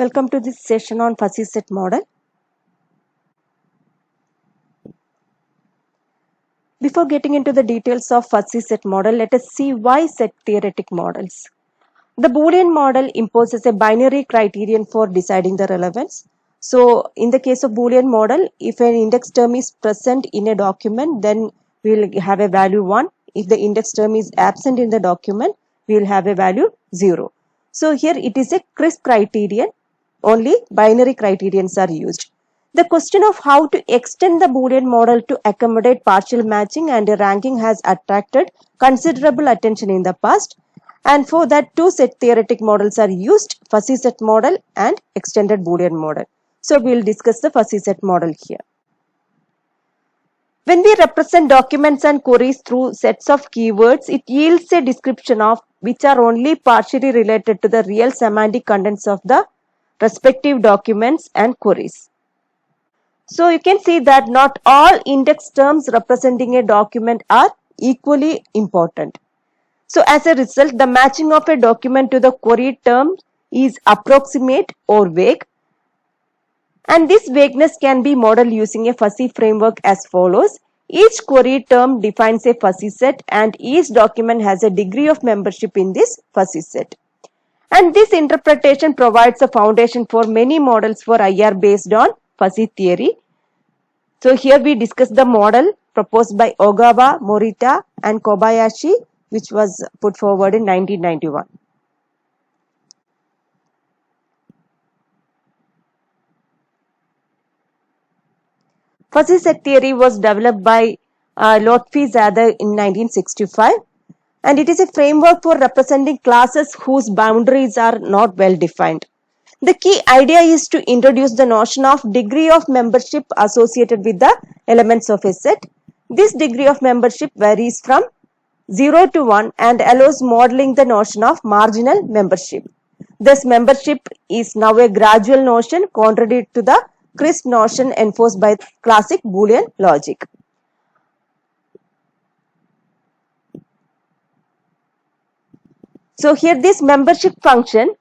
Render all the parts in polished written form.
Welcome to this session on fuzzy set model. Before getting into the details of fuzzy set model, let us see why set theoretic models. The Boolean model imposes a binary criterion for deciding the relevance. So, in the case of Boolean model, if an index term is present in a document, then we will have a value 1. If the index term is absent in the document, we will have a value 0. So, here it is a crisp criterion, only binary criterions are used. The question of how to extend the Boolean model to accommodate partial matching and ranking has attracted considerable attention in the past. And for that, two set theoretic models are used, fuzzy set model and extended Boolean model. So we will discuss the fuzzy set model here. When we represent documents and queries through sets of keywords, it yields a description of which are only partially related to the real semantic contents of the respective documents and queries. So you can see that not all index terms representing a document are equally important. So as a result, the matching of a document to the query term is approximate or vague. And this vagueness can be modeled using a fuzzy framework as follows. Each query term defines a fuzzy set and each document has a degree of membership in this fuzzy set. And this interpretation provides a foundation for many models for IR based on fuzzy theory. So here we discuss the model proposed by Ogawa, Morita and Kobayashi, which was put forward in 1991. Fuzzy set theory was developed by Lotfi-Zadeh in 1965, and it is a framework for representing classes whose boundaries are not well defined. The key idea is to introduce the notion of degree of membership associated with the elements of a set. This degree of membership varies from 0 to 1 and allows modeling the notion of marginal membership. Thus, membership is now a gradual notion contrary to the crisp notion enforced by classic Boolean logic. So here this membership function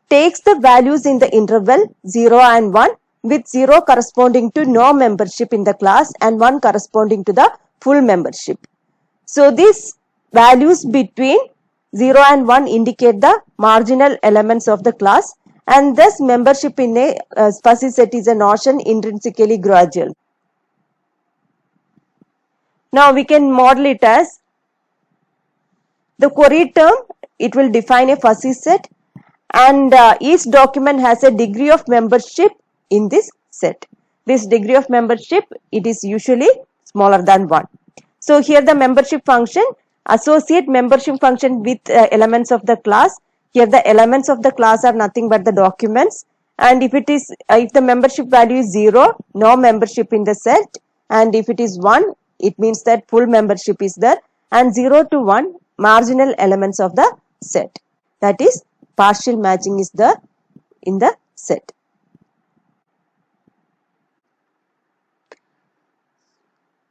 takes the values in the interval 0 and 1, with 0 corresponding to no membership in the class and 1 corresponding to the full membership. So these values between 0 and 1 indicate the marginal elements of the class, and thus membership in a fuzzy set is a notion intrinsically gradual. Now we can model it as the query term. It will define a fuzzy set, and each document has a degree of membership in this set. This degree of membership, it is usually smaller than 1. So here the membership function, associate membership function with elements of the class. Here the elements of the class are nothing but the documents, and if the membership value is 0, no membership in the set, and if it is 1, it means that full membership is there, and 0 to 1 marginal elements of the set. That is, partial matching is there in the set.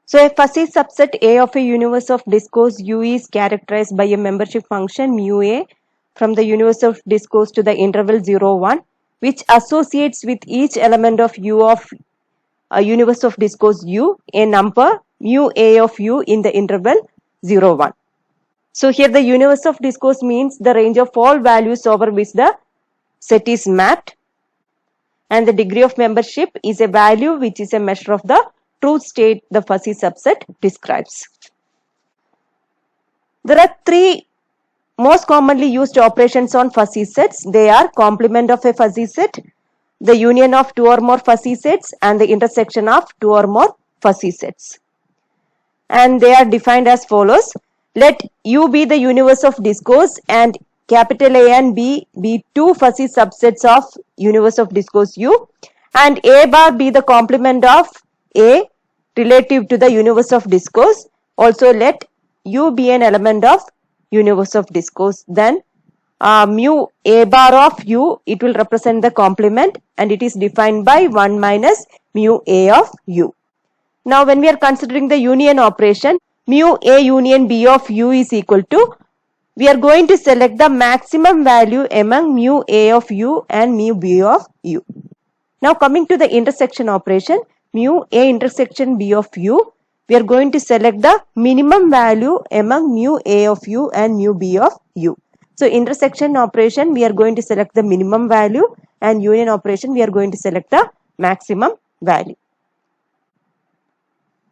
So a fuzzy subset A of a universe of discourse U is characterized by a membership function mu A from the universe of discourse to the interval 0, 1, which associates with each element of U of a universe of discourse U a number mu A of U in the interval 0, 1. So here the universe of discourse means the range of all values over which the set is mapped, and the degree of membership is a value which is a measure of the truth state the fuzzy subset describes. There are three most commonly used operations on fuzzy sets. They are complement of a fuzzy set, the union of two or more fuzzy sets, and the intersection of two or more fuzzy sets. And they are defined as follows. Let U be the universe of discourse and capital A and B be two fuzzy subsets of universe of discourse U, and A bar be the complement of A relative to the universe of discourse. Also let U be an element of universe of discourse. Then mu A bar of U, it will represent the complement, and it is defined by 1 minus mu A of U. Now when we are considering the union operation, mu A union B of U is equal to we are going to select the maximum value among mu A of u and mu B of u. Now coming to the intersection operation, mu A intersection B of u, we are going to select the minimum value among mu A of u and mu B of u. So intersection operation, we are going to select the minimum value, and union operation, we are going to select the maximum value.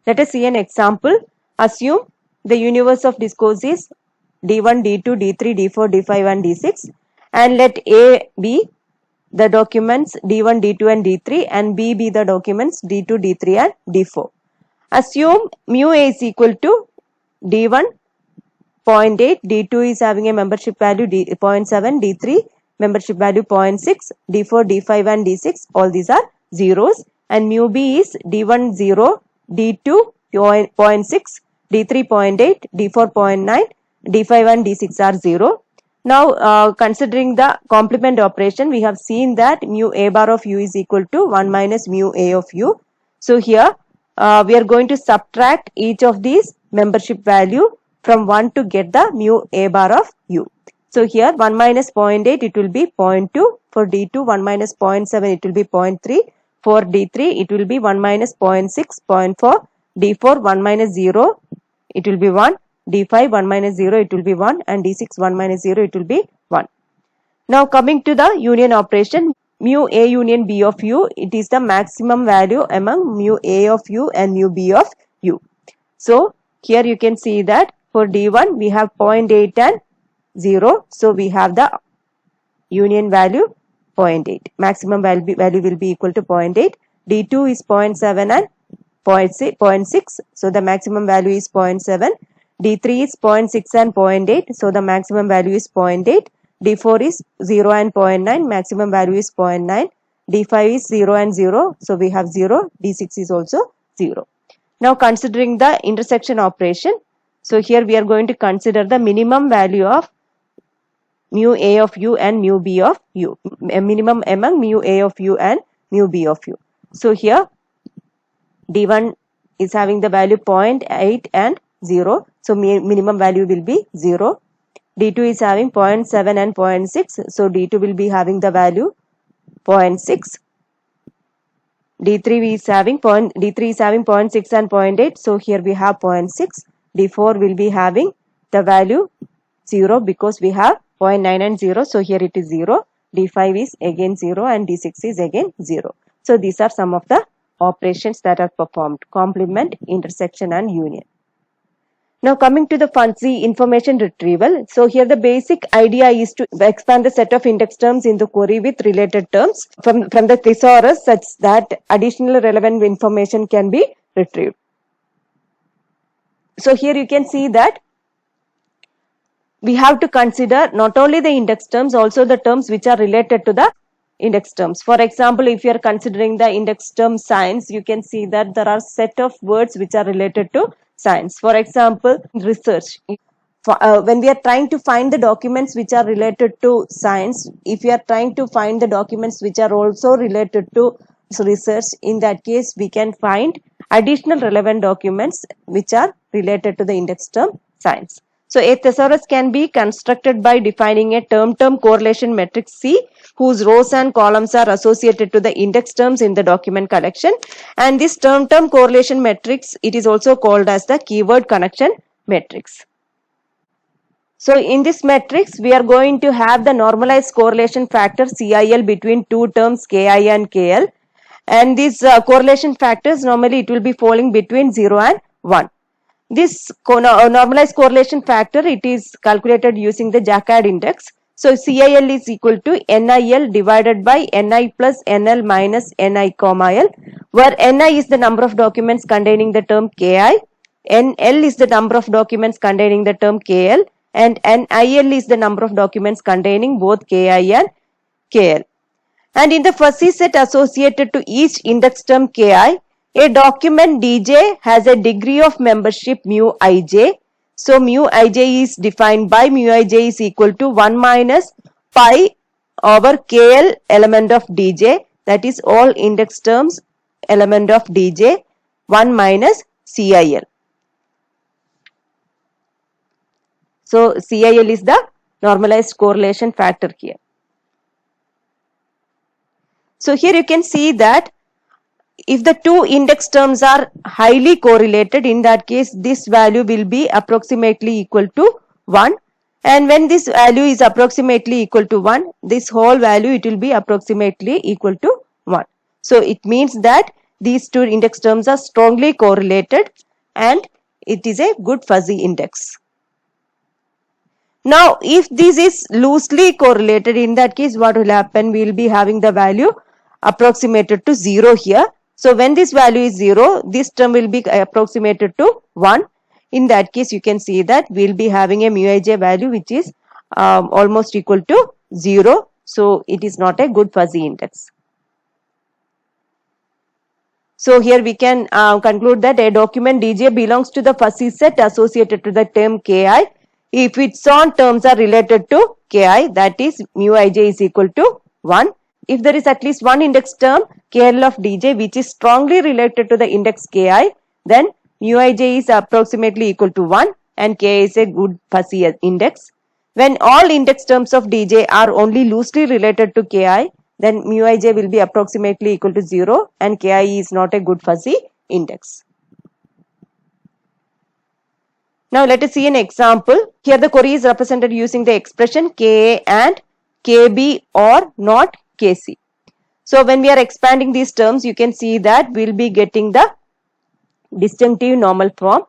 Let us see an example. Assume the universe of discourse is D1, D2, D3, D4, D5 and D6, and let A be the documents D1, D2 and D3 and B be the documents D2, D3 and D4. Assume mu A is equal to D1 0.8, D2 is having a membership value 0.7, D3 membership value 0.6, D4, D5 and D6, all these are zeros, and mu B is D1 0, D2 0.6, D3 0.8, D4 0.9, D5 and D6 are 0. Now considering the complement operation, we have seen that mu A bar of u is equal to 1 minus mu A of u. So here we are going to subtract each of these membership value from 1 to get the mu A bar of u. So here 1 minus 0.8, it will be 0.2. For D2 1 minus 0.7, it will be 0.3. For D3 it will be 1 minus 0.6, 0.4. D4 1 minus 0, it will be 1. D5 1 minus 0, it will be 1, and D6 1 minus 0, it will be 1. Now coming to the union operation, mu A union B of u, it is the maximum value among mu A of u and mu B of u. So here you can see that for D1 we have 0.8 and 0, so we have the union value 0.8. Maximum value will be equal to 0.8. D2 is 0.7 and 0.6, so the maximum value is 0.7. D3 is 0.6 and 0.8, so the maximum value is 0.8. D4 is 0 and 0.9, maximum value is 0.9. D5 is 0 and 0, so we have 0. D6 is also 0. Now considering the intersection operation, so here we are going to consider the minimum value of mu A of u and mu B of u, a minimum among mu A of u and mu B of u. So here D1 is having the value 0.8 and 0, so minimum value will be 0. D2 is having 0.7 and 0.6, so D2 will be having the value 0.6. D3 is having 0.6 and 0.8, so here we have 0.6. D4 will be having the value 0 because we have 0.9 and 0, so here it is 0. D5 is again 0 and D6 is again 0. So these are some of the operations that are performed: complement, intersection and union. Now coming to the fuzzy information retrieval. So here the basic idea is to expand the set of index terms in the query with related terms from the thesaurus such that additional relevant information can be retrieved. So here you can see that we have to consider not only the index terms, also the terms which are related to the index terms. For example, if you are considering the index term science, you can see that there are set of words which are related to science. For example, research. When we are trying to find the documents which are related to science, if we are trying to find the documents which are also related to research, in that case we can find additional relevant documents which are related to the index term science. So a thesaurus can be constructed by defining a term-term correlation matrix C whose rows and columns are associated to the index terms in the document collection. And this term-term correlation matrix, it is also called as the keyword connection matrix. So in this matrix, we are going to have the normalized correlation factor CIL between two terms Ki and KL. And these correlation factors, normally it will be falling between 0 and 1. This normalized correlation factor, it is calculated using the Jaccard index. So CIL is equal to NIL divided by NI plus NL minus NI comma L, where NI is the number of documents containing the term KI, NL is the number of documents containing the term KL, and NIL is the number of documents containing both KI and KL. And in the fuzzy set associated to each index term KI, a document DJ has a degree of membership mu ij. So mu ij is defined by mu ij is equal to 1 minus pi over KL element of DJ, that is all index terms element of DJ, 1 minus CIL. So CIL is the normalized correlation factor here. So here you can see that if the two index terms are highly correlated, in that case this value will be approximately equal to 1, and when this value is approximately equal to 1, this whole value it will be approximately equal to 1. So it means that these two index terms are strongly correlated and it is a good fuzzy index. Now if this is loosely correlated, in that case what will happen, we will be having the value approximated to 0 here. So when this value is 0, this term will be approximated to 1. In that case you can see that we will be having a mu ij value which is almost equal to 0. So it is not a good fuzzy index. So here we can conclude that a document dj belongs to the fuzzy set associated to the term ki if its own terms are related to ki, that is mu ij is equal to 1. If there is at least one index term KL of dj which is strongly related to the index ki, then mu ij is approximately equal to 1 and ki is a good fuzzy index. When all index terms of dj are only loosely related to ki, then mu ij will be approximately equal to 0 and ki is not a good fuzzy index. Now let us see an example. Here the query is represented using the expression ka and kb or not kc. So when we are expanding these terms, you can see that we will be getting the disjunctive normal form.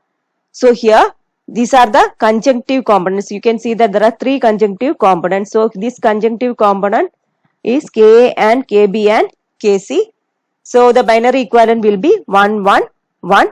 So here these are the conjunctive components. You can see that there are three conjunctive components. So this conjunctive component is ka and kb and kc. So the binary equivalent will be 1 1 1.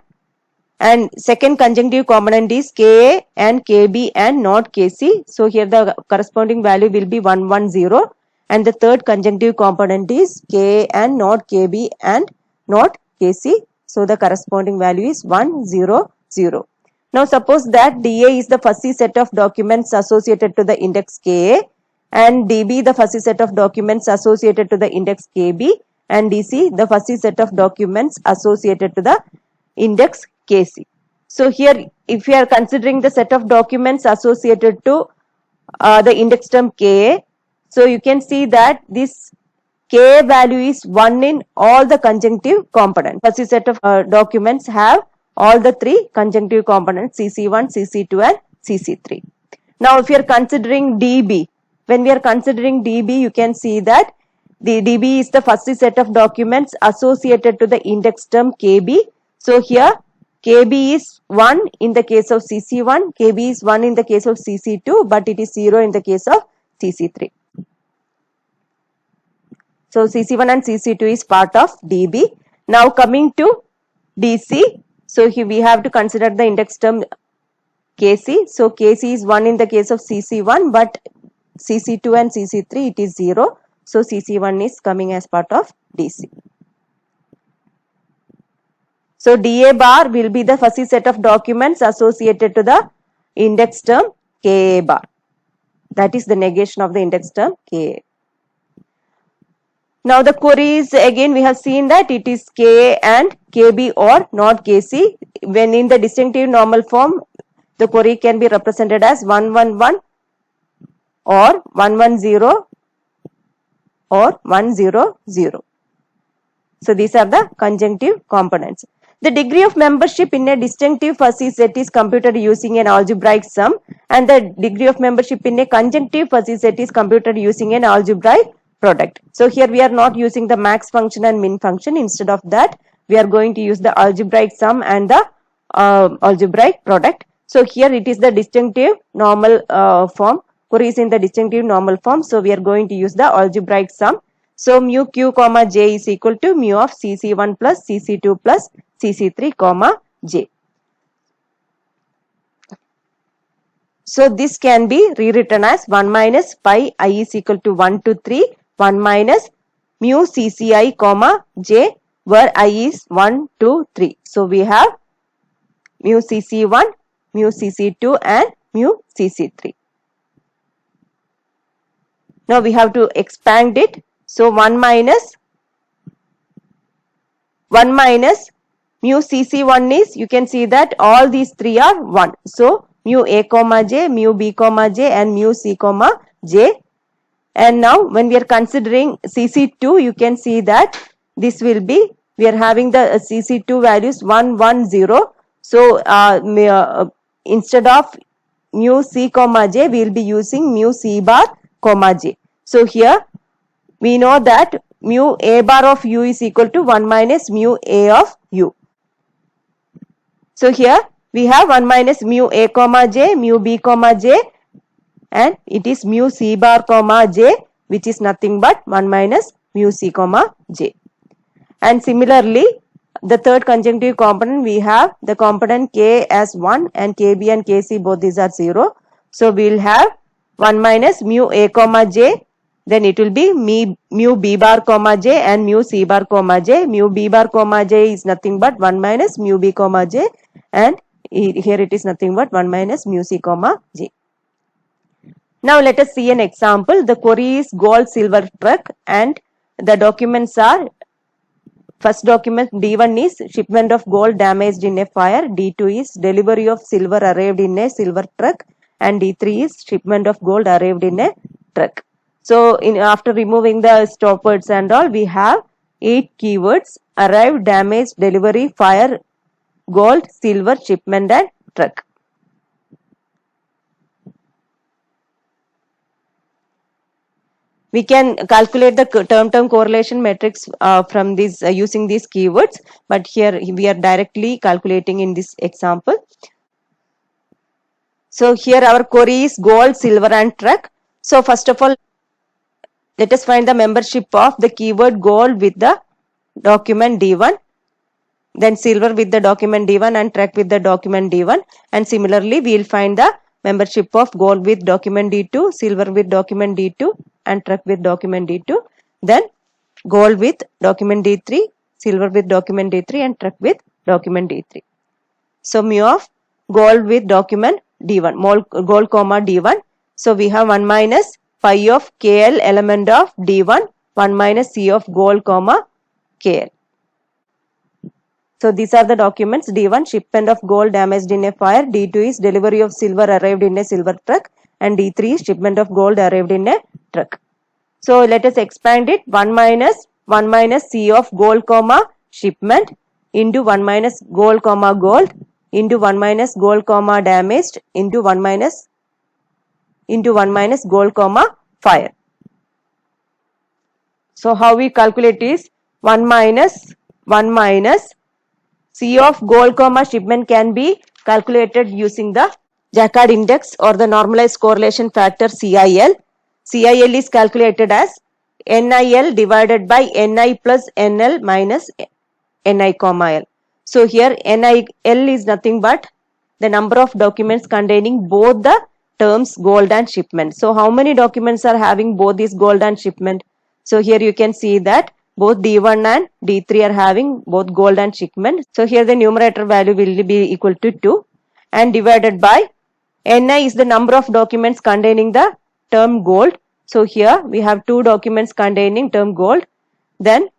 And second conjunctive component is ka and kb and not kc. So here the corresponding value will be 1 1 0. And the third conjunctive component is ka and not kb and not kc. So the corresponding value is 1 0 0. Now suppose that dA is the fuzzy set of documents associated to the index ka and dB the fuzzy set of documents associated to the index kb and dC the fuzzy set of documents associated to the index kc. So here if we are considering the set of documents associated to the index term ka, so you can see that this k value is 1 in all the conjunctive components. Fuzzy set of documents have all the three conjunctive components cc1, cc2 and cc3. Now if you are considering dB, when we are considering dB, you can see that the dB is the fuzzy set of documents associated to the index term kb. So here kb is 1 in the case of cc1, kb is 1 in the case of cc2, but it is 0 in the case of cc3. So cc1 and cc2 is part of dB. Now coming to dC, so here we have to consider the index term kc. So kc is 1 in the case of cc1, but cc2 and cc3 it is 0. So cc1 is coming as part of dC. So dA bar will be the fuzzy set of documents associated to the index term ka bar. That is the negation of the index term ka. Now the queries, again we have seen that it is ka and kb or not kc. When in the disjunctive normal form, the query can be represented as 1 1 1 or 1 1 0 or 1 0 0. So these are the conjunctive components. The degree of membership in a disjunctive fuzzy set is computed using an algebraic sum, and the degree of membership in a conjunctive fuzzy set is computed using an algebraic product. So here we are not using the max function and min function. Instead of that, we are going to use the algebraic sum and the algebraic product. So here it is the disjunctive normal form. Query is in the disjunctive normal form. So we are going to use the algebraic sum. So mu q comma j is equal to mu of cc1 plus cc2 plus cc3 comma j. So this can be rewritten as 1 minus pi I is equal to 1 to 3, 1 minus mu cci comma j, where I is 1 to 3. So we have mu cc1, mu cc2 and mu cc3. Now we have to expand it. So 1 minus mu cc1 is, you can see that all these three are 1. So mu A comma J, mu B comma J and mu C comma J. And now when we are considering CC2, you can see that this will be, we are having the CC2 values 1, 1, 0. So instead of mu C comma J, we will be using mu C bar comma J. So here we know that mu A bar of U is equal to 1 minus mu A of U. So here we have 1 minus mu A comma J, mu B comma J, and it is mu C bar comma J, which is nothing but 1 minus mu C comma J. And similarly, the third conjunctive component, we have the component K as 1 and KB and KC, both these are 0. So we will have 1 minus mu A comma J, then it will be mu B bar comma J and mu C bar comma J. Mu B bar comma J is nothing but 1 minus mu B comma J, and here it is nothing but 1 minus mu C comma J. Now let us see an example. The query is gold silver truck and the documents are, first document D1 is shipment of gold damaged in a fire, D2 is delivery of silver arrived in a silver truck, and D3 is shipment of gold arrived in a truck. So after removing the stop words and all, we have 8 keywords: arrived, damaged, delivery, fire, gold, silver, shipment and truck. We can calculate the term-term correlation matrix from this using these keywords, but here we are directly calculating in this example. So here our query is gold, silver and truck. So first of all, let us find the membership of the keyword gold with the document D1, then silver with the document D1 and truck with the document D1, and similarly we will find the membership of gold with document D2, silver with document D2 and truck with document D2, then gold with document D3, silver with document D3 and truck with document D3. So mu of gold with document D1, gold comma D1. So we have 1 minus phi of KL element of D1, 1 minus C of gold comma KL. So these are the documents: D1 shipment of gold damaged in a fire, D2 is delivery of silver arrived in a silver truck, and D3 is shipment of gold arrived in a truck. So let us expand it: 1 minus C of gold comma shipment into 1 minus gold comma gold into 1 minus gold comma damaged into 1 minus gold comma fire. So how we calculate is 1 minus C of gold comma shipment can be calculated using the Jaccard index or the normalized correlation factor CIL. CIL is calculated as NIL divided by NI plus NL minus NI comma L. So here NIL is nothing but the number of documents containing both the terms gold and shipment. So how many documents are having both this gold and shipment? So here you can see that both D1 and D3 are having both gold and shipment. So here the numerator value will be equal to 2 and divided by NI is the number of documents containing the term gold. So here we have 2 documents containing term gold. Then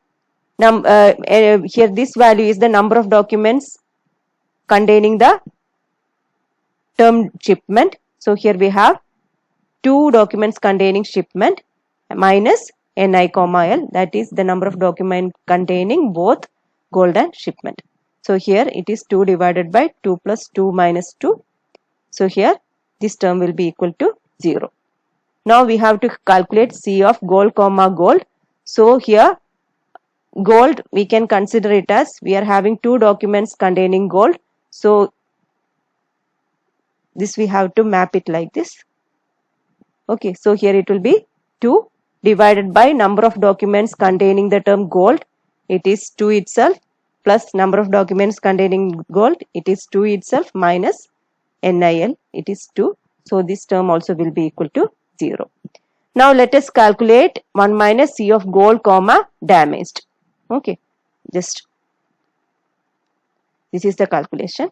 here this value is the number of documents containing the term shipment. So here we have 2 documents containing shipment minus NI comma L, that is the number of documents containing both gold and shipment. So here it is 2 divided by 2 plus 2 minus 2. So here this term will be equal to 0. Now we have to calculate C of gold comma gold. So here gold we can consider it as we are having 2 documents containing gold. So this we have to map it like this. Okay, so here it will be 2 divided by number of documents containing the term gold, it is 2 itself, plus number of documents containing gold, it is 2 itself, minus NIL, it is 2. So this term also will be equal to 0. Now let us calculate 1 minus C of gold comma damaged. Okay, just this is the calculation.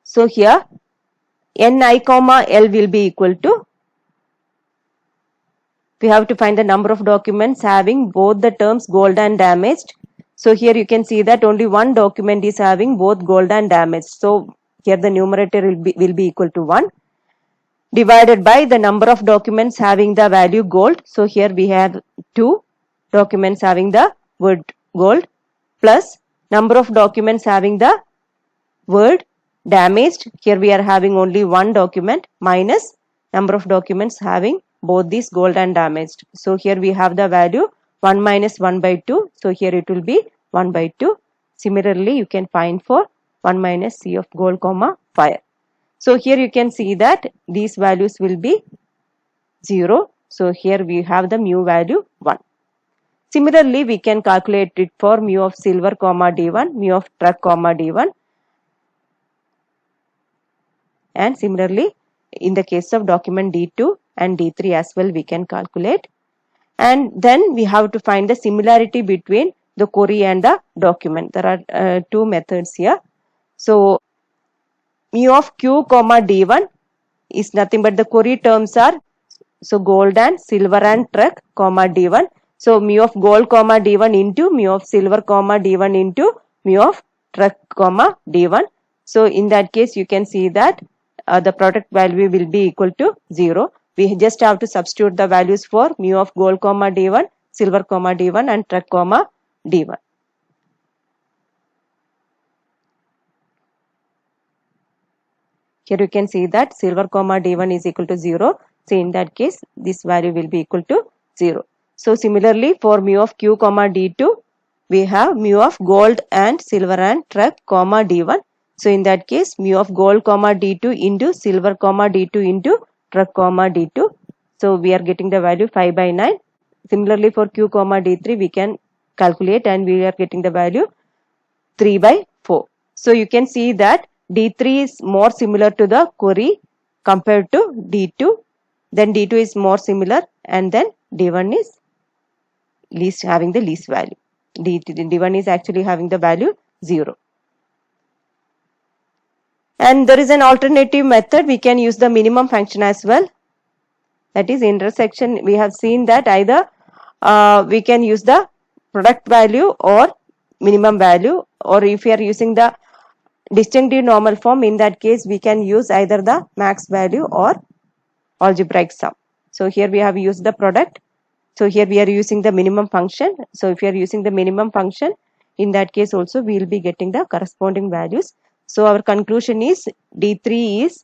So here NI comma L will be equal to, we have to find the number of documents having both the terms gold and damaged. So here you can see that only one document is having both gold and damaged. So here the numerator will be equal to 1 divided by the number of documents having the value gold. So here we have 2 documents having the word gold plus number of documents having the word damaged. Here we are having only one document minus number of documents having both these gold and damaged. So here we have the value 1 minus 1 by 2. So here it will be 1 by 2. Similarly, you can find for 1 minus C of gold comma fire. So here you can see that these values will be 0. So here we have the mu value 1. Similarly, we can calculate it for mu of silver comma D1, mu of truck comma D1. And similarly, in the case of document D2 and D3 as well, we can calculate. And then we have to find the similarity between the query and the document. There are 2 methods here. So mu of Q comma D1 is nothing but the query terms are gold and silver and truck comma D1. So mu of gold comma D1 into mu of silver comma D1 into mu of truck comma D1. So in that case you can see that the product value will be equal to 0. We just have to substitute the values for mu of gold comma D1, silver comma D1 and truck comma D1. Here you can see that silver comma D1 is equal to 0. So in that case this value will be equal to 0. So similarly for mu of Q comma D2 we have mu of gold and silver and truck comma D1. So in that case mu of gold comma D2 into silver comma D2 into truck comma D2. So we are getting the value 5 by 9. Similarly for Q comma D3 we can calculate and we are getting the value 3 by 4. So you can see that D3 is more similar to the query compared to D2. Then D2 is more similar and then D1 is having the least value. D1 is actually having the value 0. And there is an alternative method. We can use the minimum function as well. That is intersection. We have seen that either we can use the product value or minimum value, or if we are using the disjunctive normal form, in that case we can use either the max value or algebraic sum. So here we have used the product. So here we are using the minimum function. So if you are using the minimum function, in that case also we will be getting the corresponding values. So our conclusion is D3 is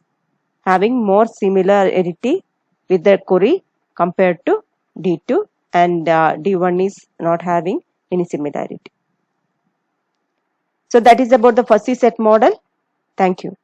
having more similarity with the query compared to D2, and D1 is not having any similarity. So that is about the fuzzy set model. Thank you.